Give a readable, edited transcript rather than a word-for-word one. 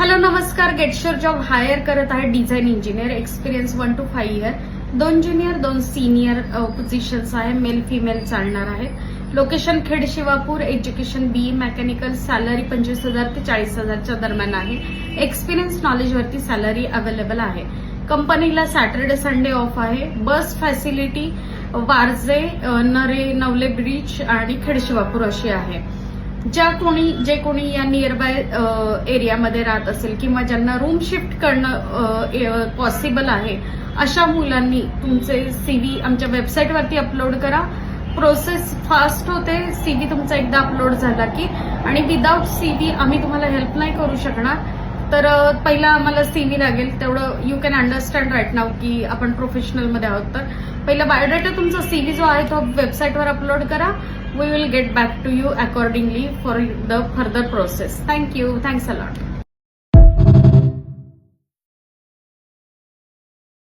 Hello नमस्कार. गेटश्योर job hire करत आहे design engineer, experience 1 to 5 year, 2 junior 2 senior positions आहे. मेल फिमेल चालणार आहे. लोकेशन खेड शिवापूर. एज्युकेशन बी मेकॅनिकल. सॅलरी 25,000 ते 40,000च्या दरम्यान आहे. एक्सपिरियन्स नॉलेजवरती सॅलरी अवेलेबल आहे. कंपनीला सॅटर्डे संडे ऑफ आहे. बस फॅसिलिटी वारजे, नरे, नवले ब्रिज आणि खेड शिवापूर अशी आहे. जे कोणी या नियर बाय एरियामध्ये राहत असेल किंवा ज्यांना रूम शिफ्ट करणं पॉसिबल आहे अशा मुलांनी तुमचे सीव्ही आमच्या वेबसाईटवरती अपलोड करा. प्रोसेस फास्ट होते. सीव्ही तुमचा एकदा अपलोड झाला की, आणि विदाउट सीव्ही आम्ही तुम्हाला हेल्प नाही करू शकणार. तर पहिला आम्हाला सीव्ही लागेल. तेवढं यू कॅन अंडरस्टँड राईट नाव की आपण प्रोफेशनलमध्ये आहोत. तर पहिला बायोडाटा तुमचा सीव्ही जो आहे तो वेबसाईटवर अपलोड करा. We will get back to you accordingly for the further process. Thank you. Thanks a lot.